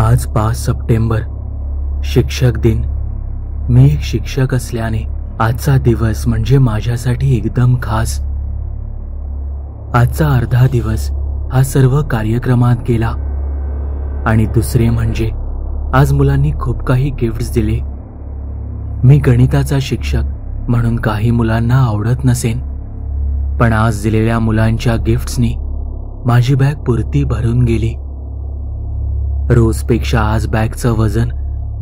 आज 5 सप्टेंबर शिक्षक दिन। मी एक शिक्षक असल्याने आजचा दिवस म्हणजे माझ्यासाठी एकदम खास। आजचा अर्धा दिवस हा सर्व कार्यक्रमात गेला आणि दुसरे म्हणजे आज मुलांनी खूप काही गिफ्ट्स दिले। मी गणिताचा शिक्षक म्हणून काही मुलांना आवडत नसेन, पण आज दिलेल्या मुलांच्या गिफ्ट्सनी माझी बॅग पुरती भरून गेली। रोजपेक्षा आज बॅगचं वजन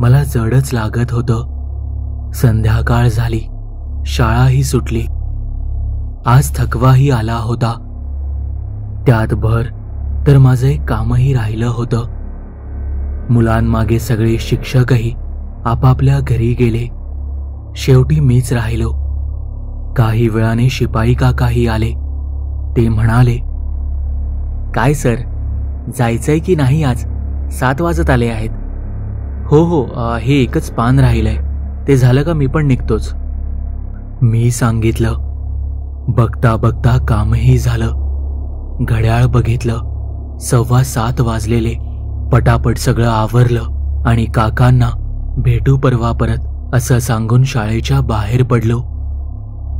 मला जडच लागत होतं। संध्याकाळ झाली, शाळाही सुटली। आज थकवाही आला होता, त्यात भर तर माझं एक कामही राहिलं होतं। मुलांमागे सगळे शिक्षकही आपापल्या घरी गेले, शेवटी मीच राहिलो। काही वेळाने शिपाई काकाही आले। ते म्हणाले, काय सर, जायचंय की नाही? आज 7 वाजत आले आहेत। हो, हे एकच पान राहिलंय, ते झालं का मी पण निघतोच। मी सांगितलं। बघता बघता कामही झालं। घड्याळ बघितलं, 7:15 वाजलेले। पटापट सगळं आवरलं आणि काकांना भेटू परवा परत असं सांगून शाळेच्या बाहेर पडलो।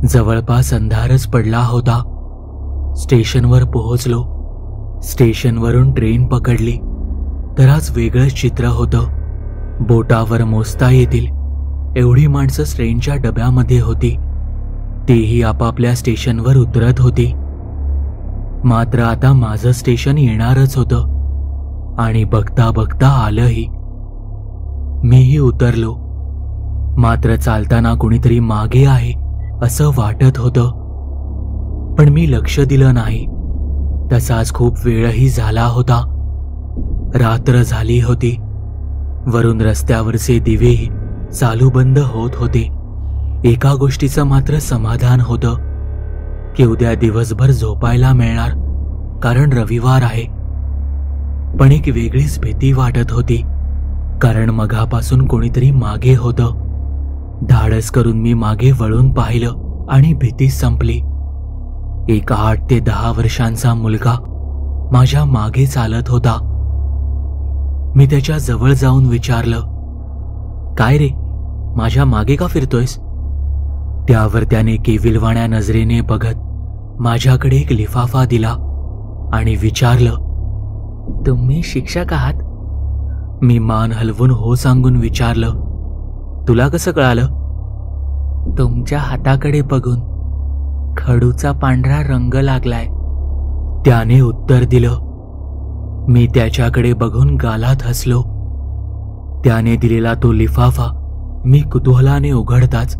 जवळपास अंधारच पडला होता। स्टेशनवर पोहोचलो। स्टेशनवरून ट्रेन पकडली तर आज वेगळंच चित्र होतं। बोटावर मोजता येतील एवढी माणसं ट्रेनच्या डब्यामध्ये होती। तेही आपापल्या स्टेशनवर उतरत होती। मात्र आता माझं स्टेशन येणारच होतं आणि बघता बघता आलंही। मीही उतरलो, मात्र चालताना कोणीतरी मागे आहे असं वाटत होतं, पण मी लक्ष दिलं नाही। तसाच खूप वेळही झाला होता। रात्र झाली होती। वरून रस्त्यावरचे दिवेही चालू बंद होत होते। एका गोष्टीचं मात्र समाधान होतं की उद्या दिवसभर झोपायला मिळणार, कारण रविवार आहे। पण एक वेगळीच भीती वाटत होती, कारण मघापासून कोणीतरी मागे होतं। धाडस करून मी मागे वळून पाहिलं आणि भीती संपली। एक 8 ते 10 वर्षांचा मुलगा माझ्या मागे चालत होता। मी त्याच्या जवळ जाऊन विचारलं, काय रे, माझ्या मागे का फिरतोयस? त्यावर त्याने केविलवाण्या नजरेने बघत माझ्याकडे एक लिफाफा दिला आणि विचारलं, तुम्ही शिक्षक आहात? मी मान हलवून हो सांगून विचारलं, तुला कसं कळालं? तुमच्या हाताकडे बघून खडूचा पांढरा रंग लागलाय, त्याने उत्तर दिलं। मी त्याच्याकडे बघून गालात हसलो। त्याने दिलेला तो लिफाफा मी कुतूहलाने उघडताच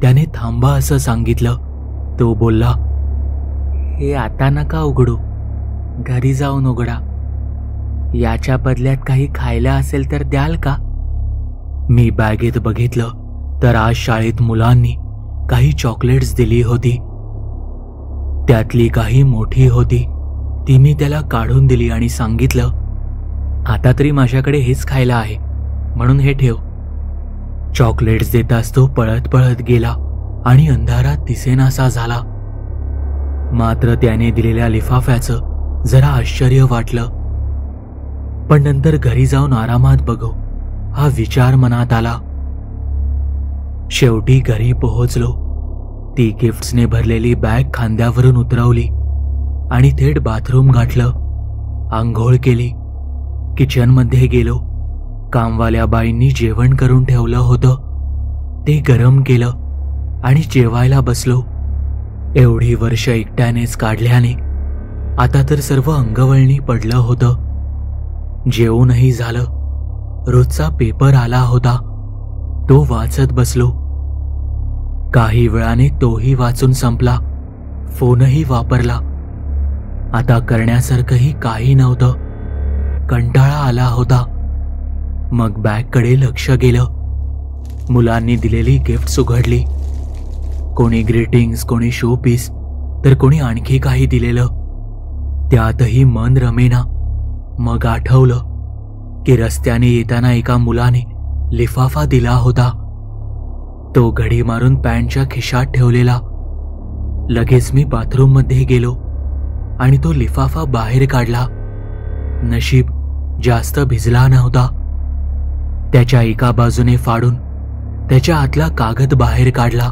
त्याने थांबा असं सांगितलं। तो बोलला, हे आता नका उघडू, घरी जाऊन उघडा। याच्या बदल्यात काही खायला असेल तर द्याल का? मी बॅगेत बघितलं तर आज शाळेत मुलांनी काही चॉकलेट्स दिली होती। त्यातली काही मोठी होती, ती मी त्याला काढून दिली आणि सांगितलं, आता तरी माझ्याकडे हेच खायला आहे, म्हणून हे ठेव। चॉकलेट्स देताच तो पळत पळत गेला आणि अंधारात दिसेनासा झाला। मात्र त्याने दिलेल्या लिफाफ्याचं जरा आश्चर्य वाटलं, पण नंतर घरी जाऊन आरामात बघू हा विचार मनात आला। शेवटी घरी पोहोचलो। ती गिफ्ट्सने भरलेली बॅग खांद्यावरून उतरवली आणि थेट बाथरूम गाठलं। आंघोळ केली, किचनमध्ये गेलो। कामवाल्या बाईंनी जेवण करून ठेवलं होतं, ते गरम केलं आणि जेवायला बसलो। एवढी वर्ष एकट्यानेच काढल्याने आता तर सर्व अंगवळणी पडलं होतं। जेवूनही झालं। रोजचा पेपर आला होता, तो वाचत बसलो। काही वेळाने तोही वाचून संपला। फोनही वापरला। आता करण्यासारखंही काही नव्हतं। कंटाळा आला होता। मग बॅगकडे लक्ष गेलं। मुलांनी दिलेली गिफ्ट्स उघडली। कोणी ग्रीटिंग्स, कोणी शो पीस, तर कोणी आणखी काही दिलेलं। त्यातही मन रमेना। मग आठवलं की रस्त्याने येताना एका मुलाने लिफाफा दिला होता। तो घडी मारून पॅन्टच्या खिशात ठेवलेला। लगेच मी बाथरूममध्ये गेलो आणि तो लिफाफा बाहेर काढला। नशीब जास्त भिजला नव्हता। त्याच्या एका बाजूने फाडून त्याच्या आतला कागद बाहेर काढला.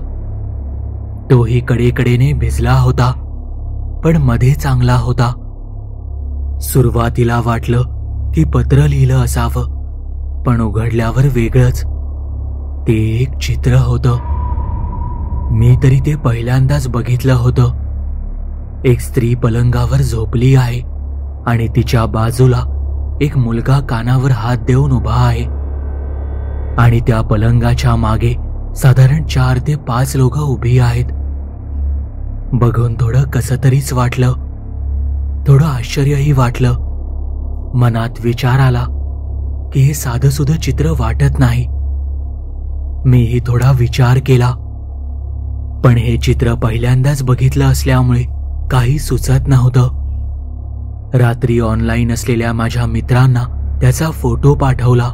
तोही कडेकडेने भिजला होता, पण मध्ये चांगला होता. सुरुवातीला वाटलं की पत्र लिहिलं असावं, पण उघडल्यावर वेगळंच. ते एक चित्र होतं. मी तरी ते पहिल्यांदाच बघितलं होतं. एक स्त्री पलंगावर झोपली आहे आणि तिच्या बाजूला एक मुलगा कानावर हात देऊन उभा आहे. आणि त्या पलंगाच्या मागे साधारण 4 ते 5 लोक उभी आहेत. बघून थोडं कसं तरीच वाटलं, थोडं आश्चर्यही वाटलं. मनात विचार आला की हे साधंसुधं चित्र वाटत नाही. मीही थोडा विचार केला, पण हे चित्र पहिल्यांदाच बघितलं असल्यामुळे काही सुचत नव्हतं. रात्री ऑनलाईन असलेल्या माझ्या मित्रांना त्याचा फोटो पाठवला,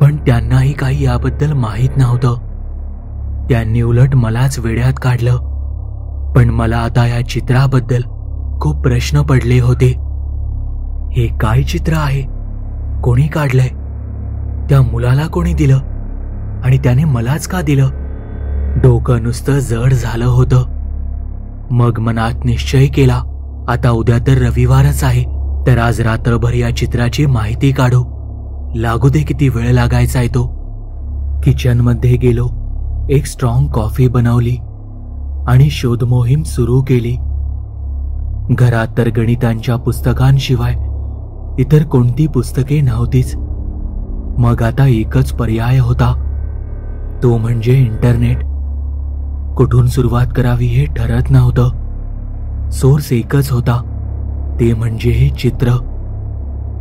पण त्यांनाही काही याबद्दल माहीत नव्हतं. त्यांनी उलट मलाच वेड्यात काढलं. पण मला आता या चित्राबद्दल खूप प्रश्न पडले होते. हे काय चित्र आहे? कोणी काढलंय? त्या मुलाला कोणी दिलं? आणि त्याने मलाच का दिलं? डोकं नुसतं जड झालं होतं. मग मनात निश्चय केला, आता उद्या तर रविवारच आहे, तर आज रात्रभर या चित्राची माहिती काढू. लागू दे किती वेळ लागायचा आहे तो. किचनमध्ये गेलो, एक स्ट्रॉंग कॉफी बनवली आणि शोध मोहीम सुरू केली. घरात तर गणितांच्या पुस्तकांशिवाय इतर कोणती पुस्तके नव्हतीच. मग आता एकच पर्याय होता, तो म्हणजे इंटरनेट. कुठून सुरुवात करावी हे ठरत नव्हतं. सोर्स एकच होता, ते म्हणजे हे चित्र.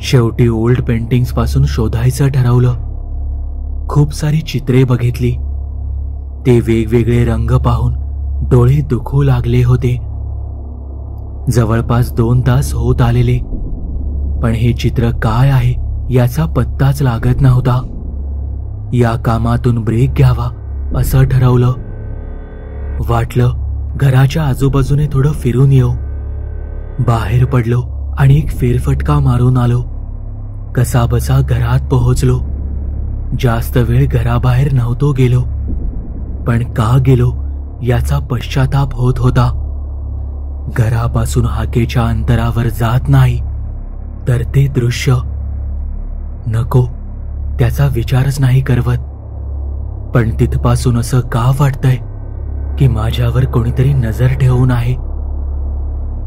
शेवटी ओल्ड पेंटिंग्स पासून शोधायचं ठरवलं. खूप सारी चित्रे बघितली. ते वेगवेगळे रंग पाहून डोळे दुखू लागले होते. जवळपास 2 तास होत आलेले, पण हे चित्र काय आहे याचा पत्ताच लागत नव्हता. या कामातून ब्रेक घ्यावा असं ठरवलं. वाटलं घराच्या आजूबाजूने थोडं फिरून येऊ. बाहेर पडलो आणि एक फेरफटका मारून आलो. कसाबसा घरात पोहोचलो. जास्त वेळ घराबाहेर नव्हतो गेलो, पण का गेलो याचा पश्चाताप होत होता. घरापासून हाकेच्या अंतरावर जात नाही तर ते दृश्य नको, त्याचा विचारच नाही करवत. पण तिथपासून असं का वाटतंय की माझ्यावर कोणीतरी नजर ठेवून आहे.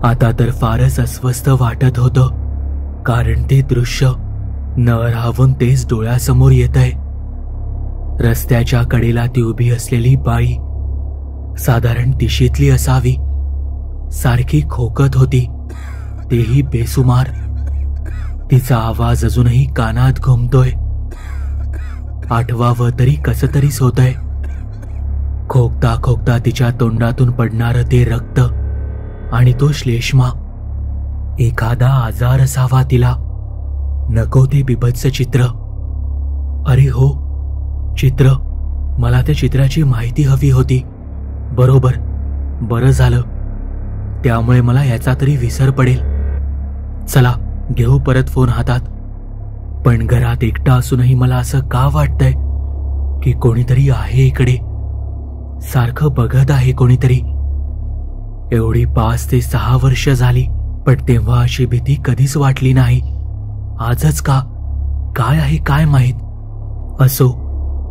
आता तर फारच अस्वस्थ वाटत होतं, कारण ते दृश्य न राहून तेच डोळ्यासमोर येतंय. रस्त्याच्या कडेला ती उभी असलेली बाई, साधारण 30शीतली असावी, सारखी खोकत होती, तेही बेसुमार. तिचा आवाज अजूनही कानात घुमतोय. आठवावं तरी कसं तरीच होतंय. खोकता खोकता तिच्या तोंडातून पडणारं ते रक्त आणि तो श्लेष्मा. एखादा आजार असावा तिला. नको ते बिभत्स चित्र. अरे हो, चित्र. मला त्या चित्राची माहिती हवी होती. बरोबर, बरं झालं. त्यामुळे मला याचा तरी विसर पडेल. चला घेऊ परत फोन हातात. पण घरात एकटा असूनही मला असं का वाटतंय की कोणीतरी आहे इकडे, सारखं बघत आहे कोणीतरी. एवढी 5 ते 6 वर्ष झाली, पण तेव्हा अशी भीती कधीच वाटली नाही. आजच का? काय आहे काय माहीत. असो,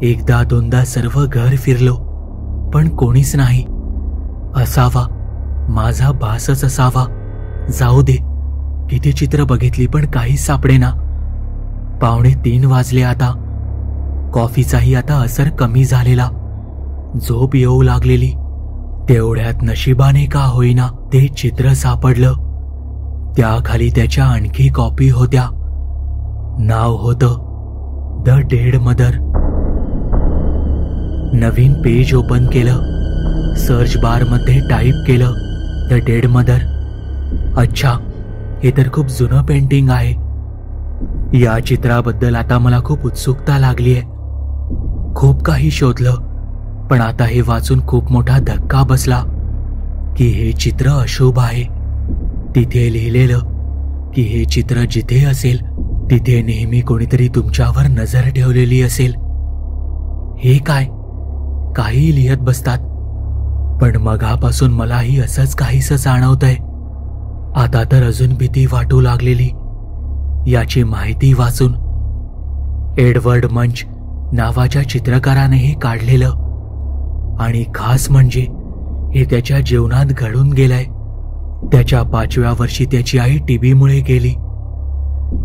1-2दा सर्व घर फिरलो, पण कोणीच नाही. असावा, माझा भासच असावा. जाऊ दे, किती चित्र बघितली पण काहीच सापडेना. 2:45 वाजले आता. कॉफीचाही आता असर कमी झालेला. झोप येऊ लागलेली. तेवढ्यात नशिबाने का होईना ते चित्र सापडलं. त्याखाली त्याच्या आणखी कॉपी होत्या. नाव होतं the dead mother. Naveen page open केलं. सर्च बार मध्ये टाईप केलं द डेड मदर. अच्छा, हे तर खूप जुनं पेंटिंग आहे. या चित्राबद्दल आता मला खूप उत्सुकता लागलीय. खूप काही शोधलं, पण आता हे वाचून खूप मोठा धक्का बसला की हे चित्र अशुभ आहे. तिथे लिहिलेलं की हे चित्र जिथे असेल तिथे नेहमी कोणीतरी तुमच्यावर नजर ठेवलेली असेल. हे काय, काही लिहत बसतात. पण मगापासून मलाही असंच काहीसं जाणवतंय. आता तर अजून भीती वाटू लागलेली याची माहिती वाचून. एडवर्ड मंच नावाच्या चित्रकाराने हे काढलेलं आणि खास म्हणजे हे त्याच्या जीवनात घडून गेलंय. त्याच्या 5व्या वर्षी त्याची आई टीबीमुळे गेली.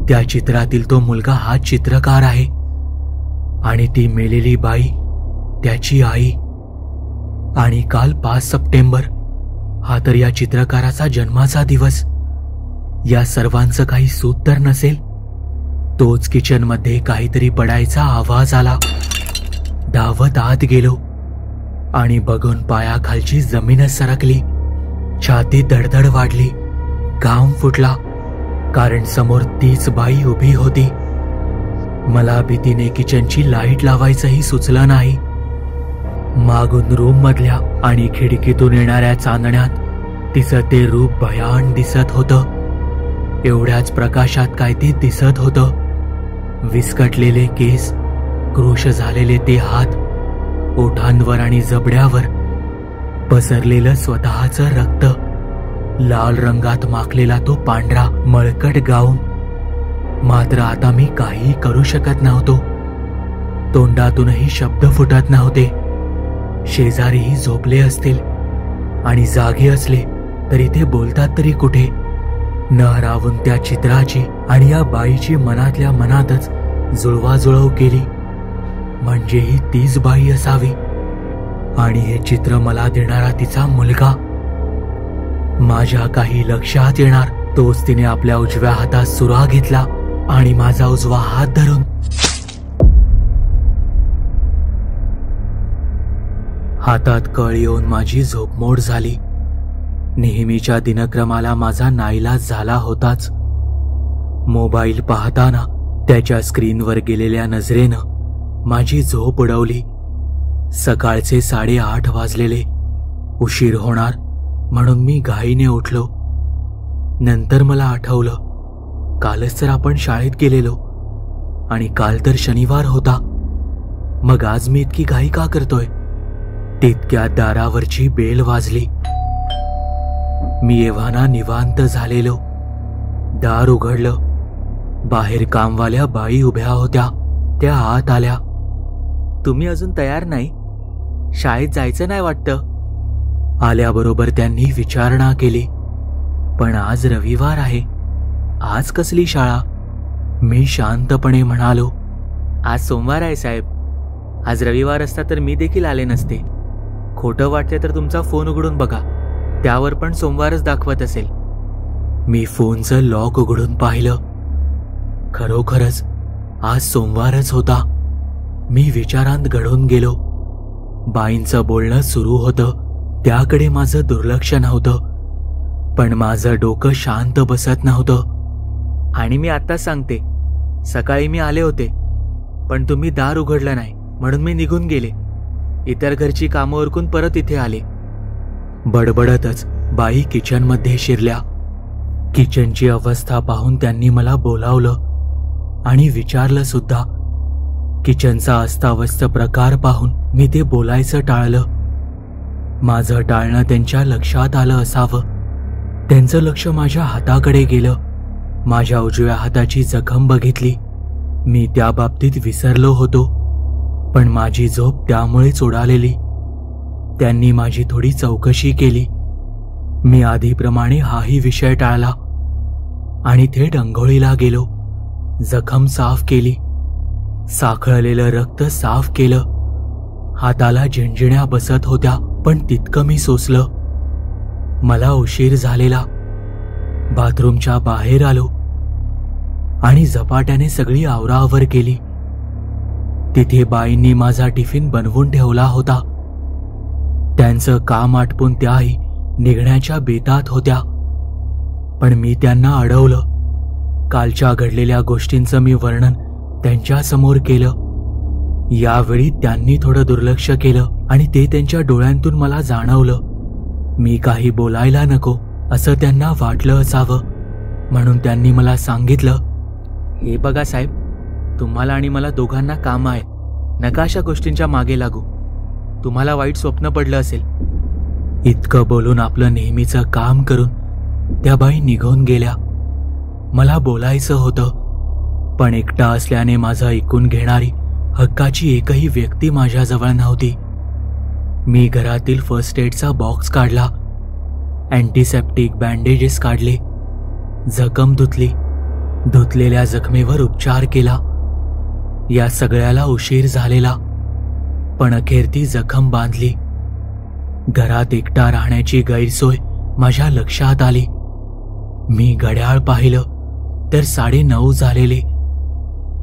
त्या चित्रातील तो मुलगा हा चित्रकार आहे आणि ती मेलेली बाई त्याची आई. आणि काल 5 सप्टेंबर हा तर या चित्रकाराचा जन्माचा दिवस. या सर्वांचं काही सूत तर नसेल. तोच किचनमध्ये काहीतरी पडायचा आवाज आला. धावत आत गेलो आणि बघून पायाखालची जमीनच सरकली. छातीत धडधड वाढली. घाम फुटला, कारण समोर तीच बाई उभी होती. मला भीतीने किचनची लाईट लावायचंही सुचलं नाही. मागून रूम मधल्या आणि खिडकीतून येणाऱ्या चांदण्यात तिचं ते रूप भयान दिसत होतं. एवढ्याच प्रकाशात काय ते दिसत होतं. विस्कटलेले केस, क्रुश झालेले ते हात, ओठांवर आणि जबड्यावर पसरलेलं स्वतःचं रक्त, लाल रंगात माखलेला तो पांढरा मळकट गाऊन. मात्र आता मी काही करू शकत नव्हतो. तोंडातूनही शब्द फुटत नव्हते. शेजारीही झोपले असतील आणि जागे असले तरी ते बोलतात तरी कुठे. न हरावून त्या चित्राची आणि या बाईची मनातल्या मनातच जुळवाजुळव केली. म्हणजे ही तीच बाई असावी आणि हे चित्र मला देणारा तिचा मुलगा. माझ्या काही लक्षात येणार तोच तिने आपल्या उजव्या हातात सुरा घेतला आणि माझा उजवा हात धरून हातात कळ येऊन माझी झोपमोड झाली. नेहमीच्या दिनक्रमाला माझा नाईलाज झाला होताच. मोबाईल पाहताना त्याच्या स्क्रीनवर गेलेल्या नजरेनं माझी झोप उडवली. सकाळचे 8:30 वाजलेले. उशीर होणार म्हणून मी घाईने उठलो. नंतर मला आठवलं, कालच तर आपण शाळेत गेलेलो आणि काल तर शनिवार होता. मग आज मी इतकी घाई का करतोय? तितक्यात दारावरची बेल वाजली. मी एव्हाना निवांत झालेलो. दार उघडलं. बाहेर कामवाल्या बाई उभ्या होत्या. त्या आत आल्या. तुम्ही अजून तयार नाही? शाळेत जायचं नाही वाटतं? आल्याबरोबर त्यांनी विचारणा केली. पण आज रविवार आहे, आज कसली शाळा? मी शांतपणे म्हणालो. आज सोमवार आहे साहेब. आज रविवार असता तर मी देखील आले नसते. खोटं वाटते तर तुमचा फोन उघडून बघा, त्यावर पण सोमवारच दाखवत असेल. मी फोनचं लॉक उघडून पाहिलं. खरोखरच आज सोमवारच होता. मी विचारांत गढून गेलो. बाईंचं बोलणं सुरू होतं, त्याकडे माझं दुर्लक्ष नव्हतं. पण माझं डोकं शांत बसत नव्हतं. आणि मी आता सांगते, सकाळी मी आले होते पण तुम्ही दार उघडलं नाही म्हणून मी निघून गेले. इतर घरची कामं उरकून परत इथे आले. बडबडतच बाई किचनमध्ये शिरल्या. किचनची अवस्था पाहून त्यांनी मला बोलावलं आणि विचारलं सुद्धा. किचनचा अस्ताव्यस्त प्रकार पाहून मी ते बोलायचं टाळलं. माझं टाळणं त्यांच्या लक्षात आलं असावं. त्यांचं लक्ष माझ्या हाताकडे गेलं. माझ्या उजव्या हाताची जखम बघितली. मी त्या बाबतीत विसरलो होतो, पण माझी झोप त्यामुळेच उडालेली. त्यांनी माझी थोडी चौकशी केली. मी आधीप्रमाणे हाही विषय टाळला आणि थेट अंघोळीला गेलो. जखम साफ केली. साखळलेलं रक्त साफ केलं. हाताला झिणझिण्या बसत होत्या, पण तितकं मी सोसलं. मला उशीर झालेला. बाथरूमच्या बाहेर आलो आणि झपाट्याने सगळी आवराआवर केली. तिथे बाईंनी माझा टिफिन बनवून ठेवला होता. त्यांचं काम आटपून त्याही निघण्याच्या बेतात होत्या. पण मी त्यांना अडवलं. कालच्या घडलेल्या गोष्टींचं मी वर्णन त्यांच्यासमोर केलं. यावेळी त्यांनी थोडं दुर्लक्ष केलं आणि ते त्यांच्या डोळ्यांतून मला जाणवलं. मी काही बोलायला नको असं त्यांना वाटलं असावं, म्हणून त्यांनी मला सांगितलं, हे बघा साहेब, तुम्हाला आणि मला दोघांना कामं आहेत. नका अशा गोष्टींच्या मागे लागू. तुम्हाला वाईट स्वप्न पडलं असेल. इतकं बोलून आपलं नेहमीचं काम करून त्या बाई निघून गेल्या. मला बोलायचं होतं, पण एकटा असल्याने माझं ऐकून घेणारी हक्काची एकही व्यक्ती माझ्याजवळ नव्हती. मी घरातील फर्स्ट एडचा बॉक्स काढला, अँटीसेप्टिक बँडेजेस काढले, जखम धुतली, धुतलेल्या जखमेवर उपचार केला. या सगळ्याला उशीर झालेला, पण अखेर ती जखम बांधली. घरात एकटा राहण्याची गैरसोय माझ्या लक्षात आली. मी घड्याळ पाहिलं तर 9:30 झालेले.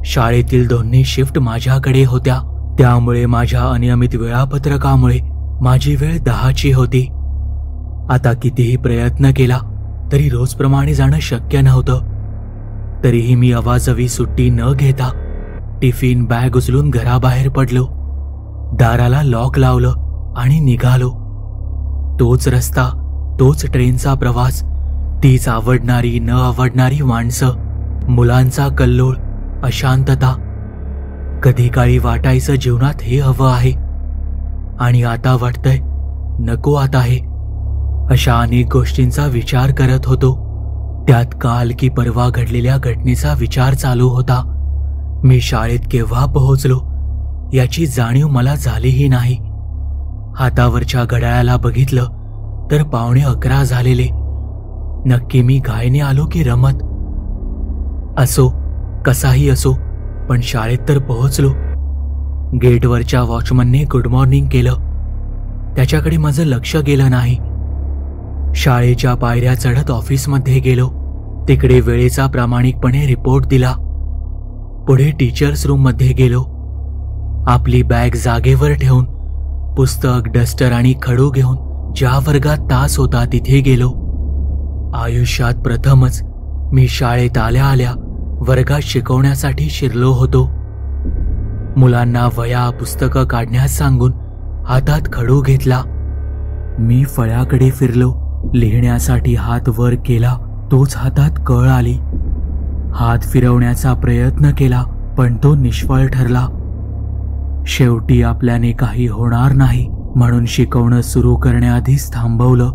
शाळेतील दोन्ही शिफ्ट माझ्याकडे होत्या, त्यामुळे माझ्या अनियमित वेळापत्रकामुळे माझी वेळ 10ची होती. आता कितीही प्रयत्न केला तरी रोजप्रमाणे जाणं शक्य नव्हतं. तरीही मी अवाजवी सुट्टी न घेता टिफिन बॅग उचलून घराबाहेर पडलो. दाराला लॉक लावलं आणि निघालो. तोच रस्ता, तोच ट्रेनचा प्रवास, तीच आवडणारी न आवडणारी माणसं, मुलांचा कल्लोळ, अशांतता. कधी काळी वाटायचं जीवनात हे हवं आहे, आणि आता वाटतंय नको आता हे. अशा अनेक गोष्टींचा विचार करत होतो. त्यात काल की परवा घडलेल्या घटनेचा विचार चालू होता. मी शाळेत केव्हा पोहोचलो याची जाणीव मला झालीही नाही. हातावरच्या घड्याळाला बघितलं तर 11:15 झालेले. नक्की मी घाईने आलो की रमत? असो, कसाही असो, पण शाळेत तर पोहोचलो. गेटवरच्या वॉचमनने गुड मॉर्निंग केलं. त्याच्याकडे माझं लक्ष गेलं नाही. शाळेच्या पायऱ्या चढत ऑफिसमध्ये गेलो. तिकडे वेळेचा प्रामाणिकपणे रिपोर्ट दिला. पुढे टीचर्स रूममध्ये गेलो. आपली बॅग जागेवर ठेवून पुस्तक, डस्टर आणि खडू घेऊन ज्या वर्गात तास होता तिथे गेलो. आयुष्यात प्रथमच मी शाळेत आल्या आल्या वर्गात शिकवण्यासाठी शिरलो होतो. मुलांना वह्या, पुस्तकं काढण्यास सांगून हातात खडू घेतला. मी फळ्याकडे फिरलो. लिहिण्यासाठी हात वर केला, तोच हातात कळ आली. हात फिरवण्याचा प्रयत्न केला, पण तो निष्फळ ठरला. शेवटी आपल्याने काही होणार नाही म्हणून शिकवणं सुरू करण्याआधीच थांबवलं.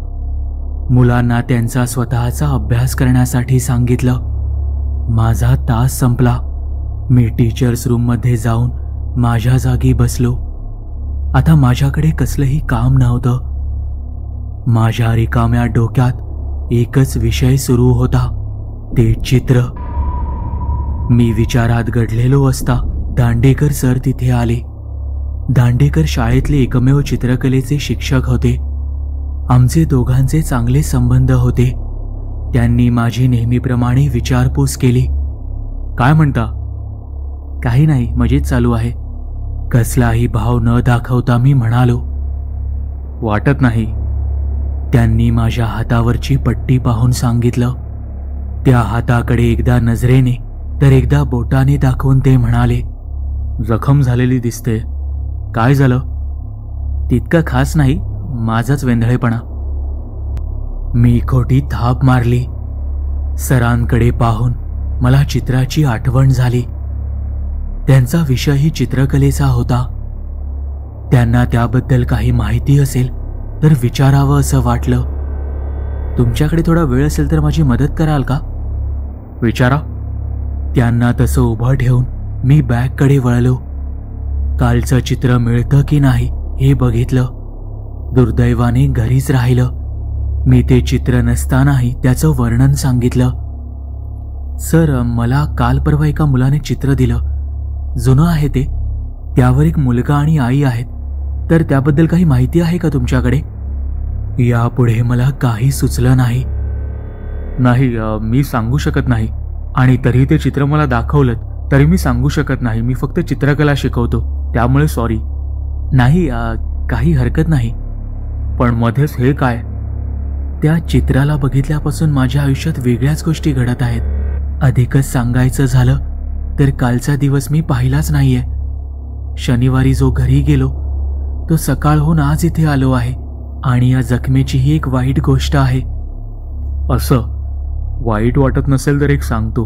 मुलांना त्यांचा स्वतःचा अभ्यास करण्यासाठी सांगितलं. माझा तास संपला. मी टीचर्स रूममध्ये जाऊन माझ्या जागी बसलो. आता माझ्याकडे कसलंही काम नव्हतं. माझ्या रिकाम्या डोक्यात एकच विषय सुरू होता, ते चित्र. मी विचारात गढलेलो असता दांडेकर सर तिथे आले. दांडेकर शाळेतले एकमेव चित्रकलेचे शिक्षक होते. आमचे दोघांचे चांगले संबंध होते. त्यांनी माझी नेहमीप्रमाणे विचारपूस केली. काय म्हणता? काही नाही, मजेत चालू आहे. कसलाही भाव न दाखवता मी म्हणालो. वाटत नाही. त्यांनी माझ्या हातावरची पट्टी पाहून सांगितलं. त्या हाताकडे एकदा नजरेने तर एकदा बोटाने दाखवून ते म्हणाले, जखम झालेली दिसते. काय झालं? तितकं खास नाही, माझाच वेंधळेपणा. मी खोटी थाप मारली. सरांकडे पाहून मला चित्राची आठवण झाली. त्यांचा विषयही चित्रकलेचा होता. त्यांना त्याबद्दल काही माहिती असेल तर विचारावं असं वाटलं. तुमच्याकडे थोडा वेळ असेल तर माझी मदत कराल का? विचारा. त्यांना तसं उभं ठेवून मी बॅगकडे वळलो. कालचं चित्र मिळतं की नाही हे बघितलं. दुर्दैवाने घरीच राहिलं. मी ते चित्र नसतानाही त्याचं वर्णन सांगितलं. सर, मला काल परवा एका मुलाने चित्र दिलं. जुनं आहे ते. त्यावर एक मुलगा आणि आई आहेत. तर त्याबद्दल काही माहिती आहे का तुमच्याकडे? यापुढे मला काही सुचलं नाही. नाही, मी सांगू शकत नाही. आणि तरी ते चित्र मला दाखवलं तरी मी सांगू शकत नाही. मी फक्त चित्रकला शिकवतो, त्यामुळे सॉरी. नाही, काही हरकत नाही. पण मध्येच हे काय? त्या चित्राला बघितल्यापासून माझ्या आयुष्यात वेगळ्याच गोष्टी घडत आहेत. अधिकच सांगायचं झालं तर कालचा दिवस मी पाहिलाच नाहीये. शनिवारी जो घरी गेलो तो सकाळ होऊन आज इथे आलो आहे. आणि या जखमेची ही एक वाईट गोष्ट आहे. असं वाईट वाटत नसेल तर एक सांगतो.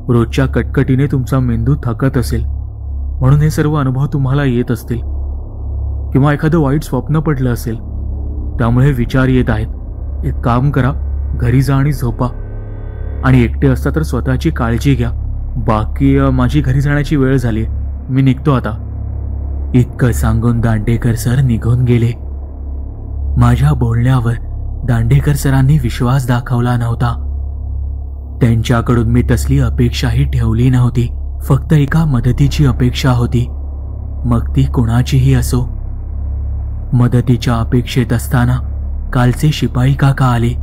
रोजच्या कटकटीने तुमचा मेंदू थकत असेल, म्हणून हे सर्व अनुभव तुम्हाला येत असतील. किंवा एखादं वाईट स्वप्न पडलं असेल, त्यामुळे विचार येत आहेत. एक काम करा, घरी जा आणि झोपा. आणि एकटे असता तर स्वतःची काळजी घ्या. बाकी माझी घरी जाण्याची वेळ झाली, मी निघतो आता. इतकं सांगून दांडेकर सर निघून गेले. माझ्या बोलण्यावर दांडेकर सरांनी विश्वास दाखवला नव्हता. त्यांच्याकडून मी तसली अपेक्षाही ठेवली नव्हती. फक्त एका मदतीची अपेक्षा होती, मग ती कुणाचीही असो. मदतीच्या अपेक्षेत असताना कालचे शिपाई काका आले.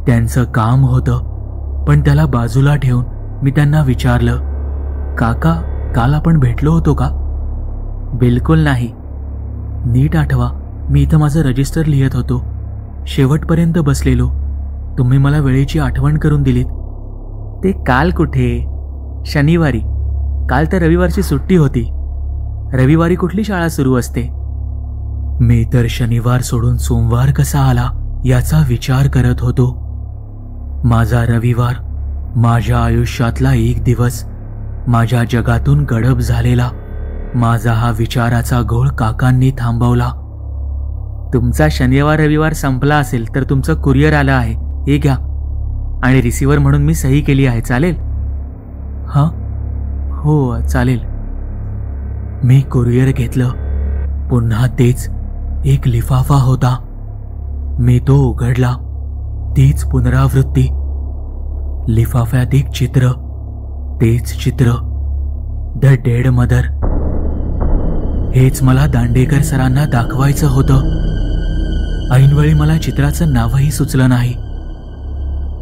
त्यांचं काम होतं, पण त्याला बाजूला ठेवून मी त्यांना विचारलं, काका, काल आपण भेटलो होतो का? बिलकुल नाही. नीट आठवा, मी इथं माझं रजिस्टर लिहित होतो. शेवटपर्यंत बसलेलो. तुम्ही मला वेळेची आठवण करून दिलीत. ते काल कुठे? शनिवारी. काल तर रविवारची सुट्टी होती. रविवारी कुठली शाळा सुरू असते? मी तर शनिवार सोडून सोमवार कसा आला याचा विचार करत होतो. माझा रविवार, माझ्या आयुष्यातला एक दिवस, माझ्या जगातून गडप झालेला. माझा हा विचाराचा घोळ काकांनी थांबवला. तुमचा शनिवार रविवार संपला असेल तर तुमचं कुरिअर आलं आहे, हे घ्या. आणि रिसिव्हर म्हणून मी सही केली आहे, चालेल? हां, हो चालेल. मी कुरिअर घेतलं. पुन्हा तेच एक लिफाफा होता. मी तो उघडला. तीच पुनरावृत्ती. लिफाफ्यात एक चित्र, तेच चित्र, द डेड मदर. हेच मला दांडेकर सरांना दाखवायचं होतं. ऐनवेळी मला चित्राचं नावही सुचलं नाही.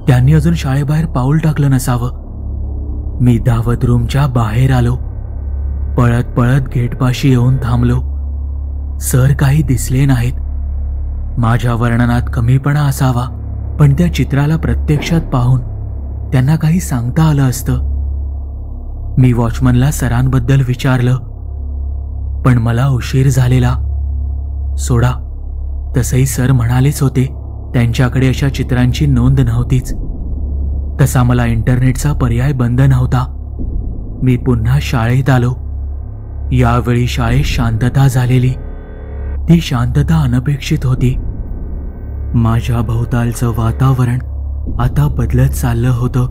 त्यांनी अजून शाळेबाहेर पाऊल टाकलं नसावं. मी धावत रूमच्या बाहेर आलो. पळत पळत गेटपाशी येऊन थांबलो. सर काही दिसले नाहीत. माझ्या वर्णनात कमीपणा असावा, पण त्या चित्राला प्रत्यक्षात पाहून त्यांना काही सांगता आलं असतं. मी वॉचमनला सरांबद्दल विचारलं, पण मला उशीर झालेला. सोडा, तसंही सर म्हणालेच होते त्यांच्याकडे अशा चित्रांची नोंद नव्हतीच. तसा मला इंटरनेटचा पर्याय बंद नव्हता. मी पुन्हा शाळेत आलो. यावेळी शाळेत शांतता झालेली. ती शांतता अनपेक्षित होती. माझ्या भोवतालचं वातावरण आता बदलत चाललं होतं.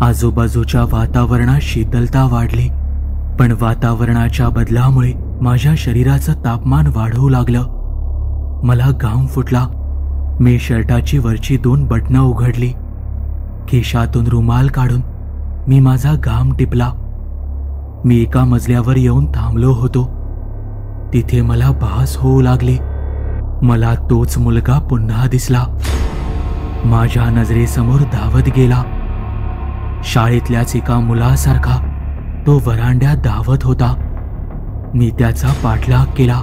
आजूबाजूच्या वातावरणात शीतलता वाढली, पण वातावरणाच्या बदलामुळे माझ्या शरीराचं तापमान वाढू लागलं. मला घाम फुटला. मी शर्टाची वरची 2 बटणं उघडली. खिशातून रुमाल काढून मी माझा घाम टिपला. मी एका मजल्यावर येऊन थांबलो होतो. तिथे मला भास होऊ लागली. मला तोच मुलगा पुन्हा दिसला. माझ्या नजरेसमोर धावत गेला. शाळेतल्याच एका मुलासारखा तो व्हरांड्यात धावत होता. मी त्याचा पाठलाग केला.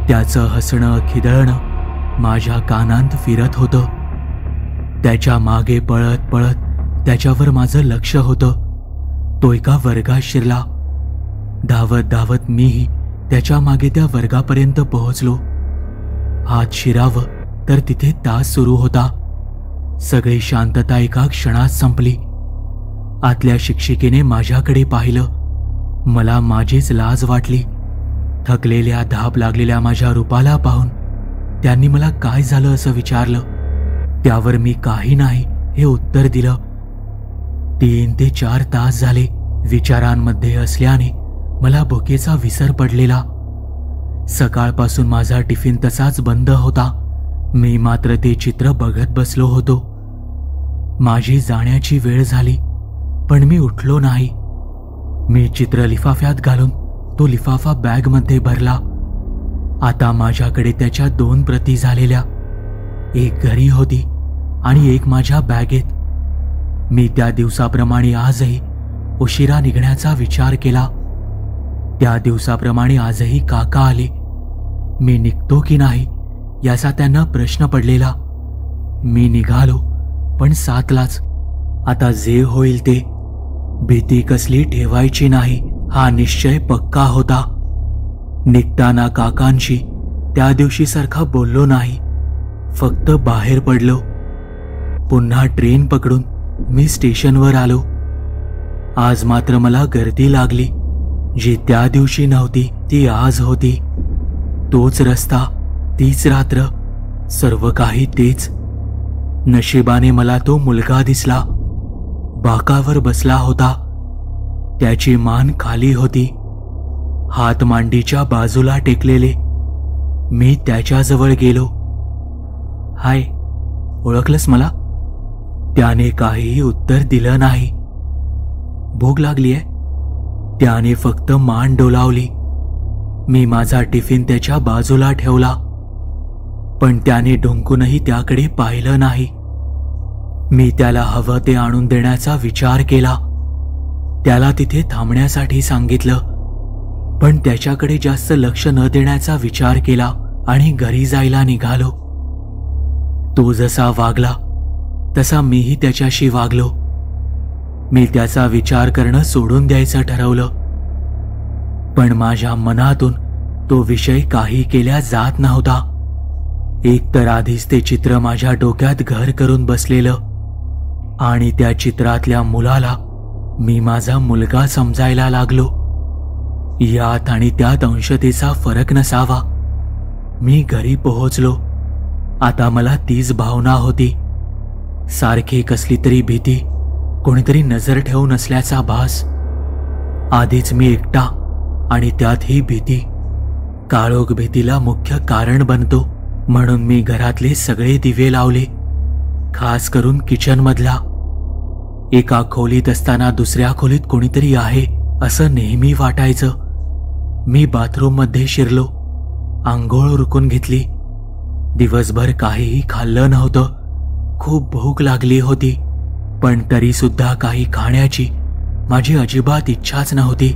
त्याचं हसणं खिदळणं माझ्या कानांत फिरत होतं. त्याच्या मागे पळत पळत त्याच्यावर माझं लक्ष होतं. तो एका वर्गात शिरला. धावत धावत मीही त्याच्या मागे त्या वर्गापर्यंत पोहोचलो. आत शिरावं तर तिथे तास सुरू होता. सगळी शांतता एका क्षणात संपली. आतल्या शिक्षिकेने माझ्याकडे पाहिलं. मला माझीच लाज वाटली. थकलेल्या धाप लागलेल्या माझ्या रूपाला पाहून त्यांनी मला काय झालं असं विचारलं. त्यावर मी काही नाही हे उत्तर दिलं. 3 ते 4 तास झाले. विचारांमध्ये असल्याने मला भुकेचा विसर पडलेला. सकाळपासून माझा टिफिन तसाच बंद होता. मी मात्र ते चित्र बघत बसलो होतो. माझी जाण्याची वेळ झाली, पण मी उठलो नाही. मी चित्र लिफाफ्यात घालून तो लिफाफा बॅगमध्ये भरला. आता माझ्याकडे त्याच्या 2 प्रती झालेल्या. एक घरी होती आणि एक माझ्या बॅगेत. मी त्या दिवसाप्रमाणे आजही उशिरा निघण्याचा विचार केला. त्या दिवसाप्रमाणे आजही काका आले. मी निघतो की नाही याचा त्यांना प्रश्न पडलेला. मी निघालो, पण 7लाच. आता जे होईल ते. भीती कसली ठेवायची नाही हा निश्चय पक्का होता. निघताना काकांशी त्या दिवशी सारखा बोललो नाही. फक्त बाहेर पडलो. पुन्हा ट्रेन पकडून मी स्टेशनवर आलो. आज मात्र मला गर्दी लागली. जी त्या दिवशी नव्हती ती आज होती. तोच रस्ता, तीच रात्र, सर्व काही तेच. नशिबाने मला तो मुलगा दिसला. बाकावर बसला होता. त्याची मान खाली होती, हात मांडीच्या बाजूला टेकलेले. मी त्याच्याजवळ गेलो. हाय, ओळखलंस मला? त्याने काहीही उत्तर दिलं नाही. भूक लागलीये? त्याने फक्त मान डोलावली. मी माझा टिफिन त्याच्या बाजूला ठेवला, पण त्याने डुंकूनही त्याकडे पाहिलं नाही. मी त्याला हवं ते आणून देण्याचा विचार केला. त्याला तिथे थांबण्यासाठी सांगितलं, पण त्याच्याकडे जास्त लक्ष न देण्याचा विचार केला आणि घरी जायला निघालो. तो जसा वागला तसा मीही त्याच्याशी वागलो. मी त्याचा विचार करणं सोडून द्यायचं ठरवलं, पण माझ्या मनातून तो विषय काही केल्या जात नव्हता. एक तर आधीच ते चित्र माझ्या डोक्यात घर करून बसलेलं, आणि त्या चित्रातल्या मुलाला मी माझा मुलगा समजायला लागलो. यात आणि त्यात अंशतेचा फरक नसावा. मी घरी पोहोचलो. आता मला तीच भावना होती. सारखी कसली तरी भीती, कोणीतरी नजर ठेवून असल्याचा भास. आधीच मी एकटा, आणि त्यात ही भीती. काळोख भीतीला मुख्य कारण बनतो, म्हणून मी घरातले सगळे दिवे लावले, खास करून किचनमधला. एका खोलीत असताना दुसऱ्या खोलीत कोणीतरी आहे असं नेहमी वाटायचं. मी बाथरूममध्ये शिरलो. आंघोळ उरकून घेतली. दिवसभर काहीही खाल्लं नव्हतं. खूप भूक लागली होती, पण तरी सुद्धा काही खाण्याची माझी अजिबात इच्छाच नव्हती.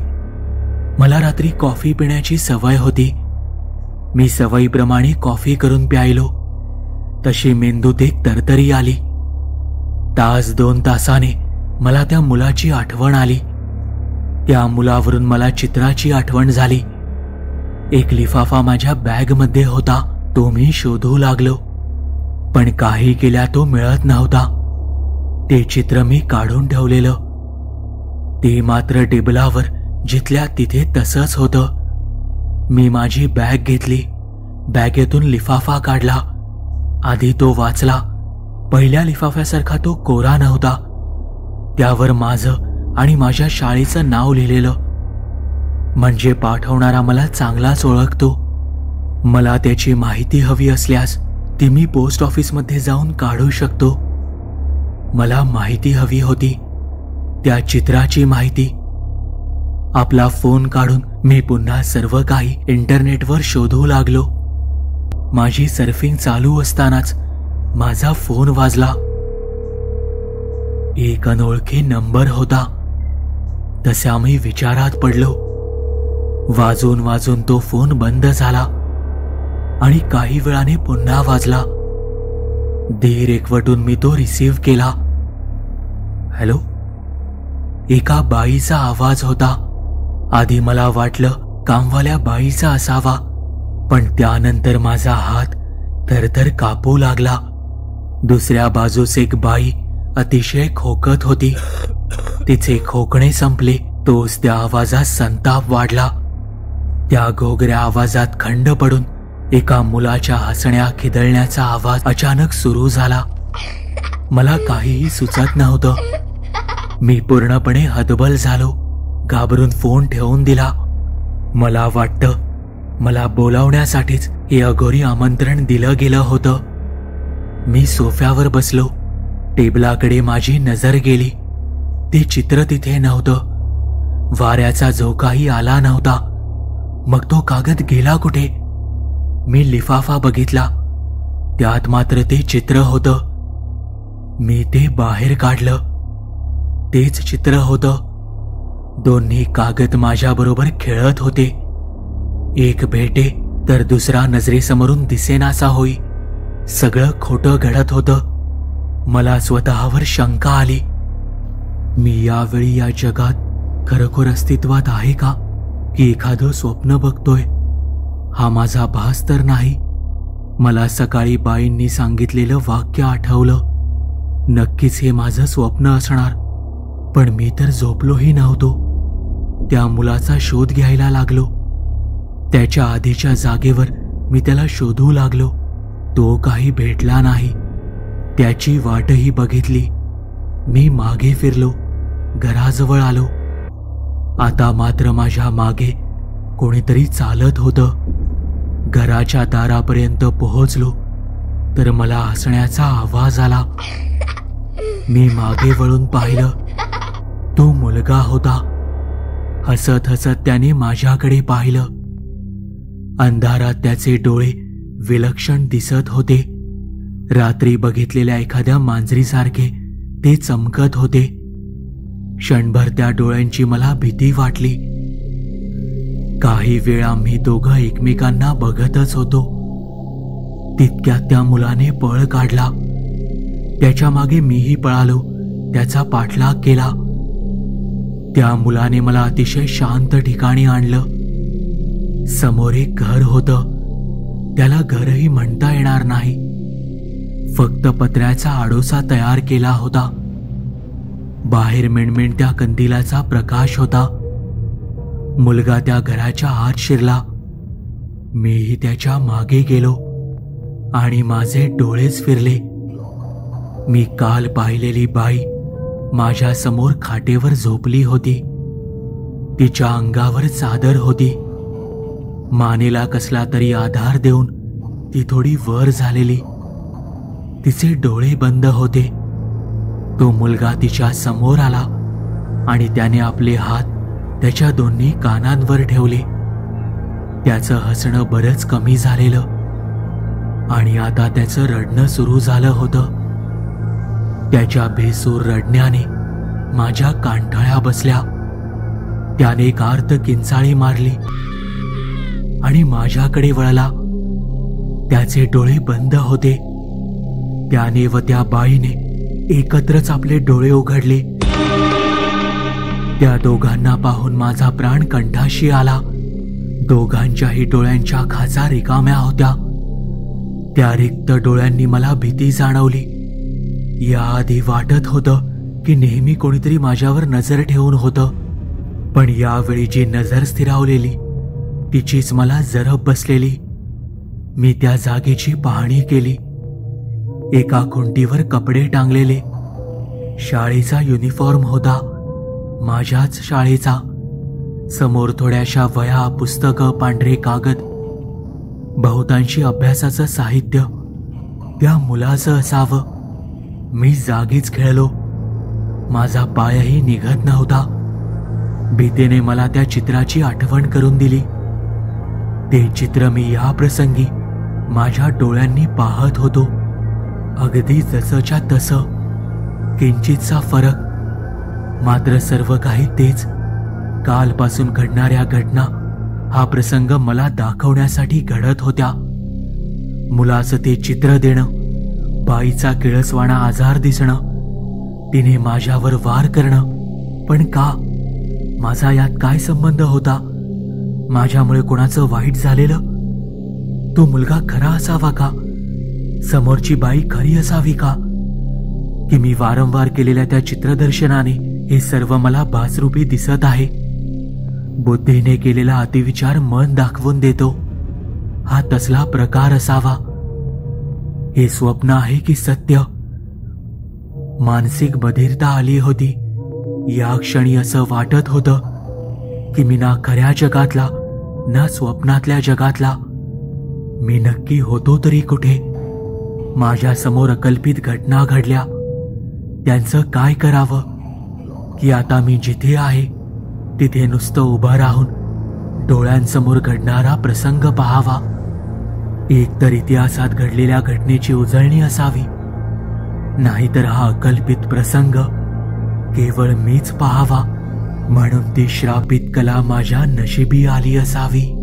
मला रात्री कॉफी पिण्याची सवय होती. मी सवयीप्रमाणे कॉफी करून प्यायलो. तशी मेंदूत एक तरतरी आली. तास 2 तासाने मला त्या मुलाची आठवण आली. त्या मुलावरून मला चित्राची आठवण झाली. एक लिफाफा माझ्या बॅगमध्ये होता. तो मी शोधू लागलो, पण काही केल्या तो मिळत नव्हता. ते चित्र मी काढून ठेवलेलं, ते मात्र टेबलावर जिथल्या तिथे तसंच होतं. मी माझी बॅग घेतली. बॅगेतून लिफाफा काढला. आधी तो वाचला. पहिल्या लिफाफ्यासारखा तो कोरा नव्हता. त्यावर माझं आणि माझ्या शाळेचं नाव लिहिलेलं. म्हणजे पाठवणारा मला चांगलाच ओळखतो. मला त्याची माहिती हवी असल्यास ती मी पोस्ट ऑफिसमध्ये जाऊन काढू शकतो. मला माहिती हवी होती, त्या चित्राची माहिती. आपला फोन काढून मी पुन्हा सर्व काही इंटरनेटवर शोधू लागलो. माझी सर्फिंग चालू असतानाच माझा फोन वाजला. एक अनोळखी नंबर होता. तसा मी विचारात पडलो. वाजून वाजून तो फोन बंद झाला आणि काही वेळाने पुन्हा वाजला. धीर एकवटून मी तो रिसीव्ह केला. हॅलो. एका बाईचा आवाज होता. आधी मला वाटलं कामवाल्या बाईचा असावा, पण त्यानंतर माझा हात थरथर कापू लागला. दुसऱ्या बाजूस एक बाई अतिशय खोकत होती. तिचे खोकणे संपले तोच त्या आवाजात संताप वाढला. त्या घोगऱ्या आवाजात खंड पडून एका मुलाच्या हसण्या खिदळण्याचा आवाज अचानक सुरू झाला. मला काहीही सुचत नव्हतं. मी पूर्णपणे हतबल झालो. घाबरून फोन ठेवून दिला. मला वाटतं मला बोलावण्यासाठीच हे अघोरी आमंत्रण दिलं गेलं होतं. मी सोफ्यावर बसलो. टेबलाकडे माझी नजर गेली. ते चित्र तिथे नव्हतं. वाऱ्याचा झोकाही आला नव्हता. मग तो कागद गेला कुठे? मी लिफाफा बघितला. त्यात मात्र ते चित्र होतं. मी ते बाहेर काढलं. तेच चित्र होतं. दोन्ही कागद माझ्याबरोबर खेळत होते. एक भेटे तर दुसरा नजरेसमोरून दिसेनासा होई. सगळं खोटं घडत होतं. मला स्वतःवर शंका आली. मी यावेळी या जगात खरोखर अस्तित्वात आहे का, की एखादं स्वप्न बघतोय? हा माझा भास तर नाही. मला सकाळी बाईंनी सांगितलेलं वाक्य आठवलं. नक्कीच हे माझं स्वप्न असणार, पण मी तर झोपलोही नव्हतो. त्या मुलाचा शोध घ्यायला लागलो. त्याच्या आधीच्या जागेवर मी त्याला शोधू लागलो. तो काही भेटला नाही. त्याची वाटही बघितली. मी मागे फिरलो, घराजवळ आलो. आता मात्र माझ्या मागे कोणीतरी चालत होतं. घराच्या दारापर्यंत पोहोचलो तर मला हसण्याचा आवाज आला. मी मागे वळून पाहिलं. तो मुलगा होता. हसत हसत त्याने माझ्याकडे पाहिलं. अंधारात त्याचे डोळे विलक्षण दिसत होते. रात्री बघितलेल्या एखाद्या मांजरीसारखे ते चमकत होते. क्षणभर त्या डोळ्यांची मला भीती वाटली. काही वेळ आम्ही दोघं एकमेकांना बघतच होतो. तितक्यात त्या मुलाने पळ काढला. त्याच्या मागे मीही पळालो. त्याचा पाठलाग केला. त्या मुलाने मला अतिशय शांत ठिकाणी आणलं. समोर एक घर होतं. त्याला घरही म्हणता येणार नाही. फक्त पत्र्याचा आडोसा तयार केला होता. बाहेर मिणमिणत्या कंदिलाचा प्रकाश होता. मुलगा त्या घराच्या आत शिरला. मीही त्याच्या मागे गेलो आणि माझे डोळेच फिरले. मी काल पाहिलेली बाई माझ्या समोर खाटेवर झोपली होती. तिच्या अंगावर चादर होती. मानेला कसला तरी आधार देऊन ती थोडी वर झालेली. तिचे डोळे बंद होते. तो मुलगा तिच्या समोर आला आणि त्याने आपले हात त्याच्या दोन्ही कानांवर ठेवले. त्याचं हसणं बरंच कमी झालेलं आणि आता त्याचं रडणं सुरू झालं होतं. त्याच्या बेसूर रडण्याने माझ्या कांठळ्या बसल्या. त्याने एक आर्त किंचाळी मारली आणि माझ्याकडे वळला. त्याचे डोळे बंद होते. त्याने व त्या बाईने एकत्रच आपले डोळे उघडले. त्या दोघांना पाहून माझा प्राण कंठाशी आला. दोघांच्याही डोळ्यांच्या खाचा रिकाम्या होत्या. त्या रिक्त डोळ्यांनी मला भीती जाणवली. याआधी वाटत होतं की नेहमी कोणीतरी माझ्यावर नजर ठेवून होतं, पण यावेळी जी नजर स्थिरावलेली तिचीच मला जरब बसलेली. मी त्या जागेची पाहणी केली. एका खुंटीवर कपडे टांगलेले. शाळेचा युनिफॉर्म होता, माझ्याच शाळेचा. समोर थोड्याशा वह्या, पुस्तकं, पांढरे कागद, बहुतांशी अभ्यासाचं साहित्य. त्या मुलाचं असावं. मी जागीच खेळलो. माझा पायही निघत नव्हता. भीतीने मला त्या चित्राची आठवण करून दिली. ते चित्र मी या प्रसंगी माझ्या डोळ्यांनी पाहत होतो. अगदी जसंच्या तसं, किंचितचा फरक. मात्र सर्व काही तेच. कालपासून घडणाऱ्या घटना हा प्रसंग मला दाखवण्यासाठी घडत होत्या. मुलाचं ते चित्र देणं, बाईचा किळसवाणा आजार दिसणं, तिने माझ्यावर वार करणं. पण का? माझा यात काय संबंध होता? माझ्यामुळे कोणाचं वाईट झालेलं? तो मुलगा खरा असावा का? समोरची बाई खरी असावी का? की मी वारंवार केलेल्या त्या चित्रदर्शनाने हे सर्व मला भासरूपी दिसत आहे? बुद्धीने केलेला अतिविचार मन दाखवून देतो. हा तसला प्रकार असावा. हे स्वप्न आहे की सत्य? मानसिक बधिरता आली होती. या क्षणी असं वाटत होतं की मी ना खऱ्या जगातला ना स्वप्नातल्या जगातला. मी नक्की होतो तरी कुठे? माझ्या समोर अकल्पित घटना घडल्या. त्यांचं काय करावं? की आता मी जिथे आहे तिथे नुसतं उभं राहून डोळ्यांसमोर घडणारा प्रसंग पाहावा. एकतर इतिहासात घडलेल्या घटनेची उजळणी असावी, नाहीतर हा अकल्पित प्रसंग केवळ मीच पाहावा. म्हणून ती श्रापित कला माझ्या नशिबी आली असावी.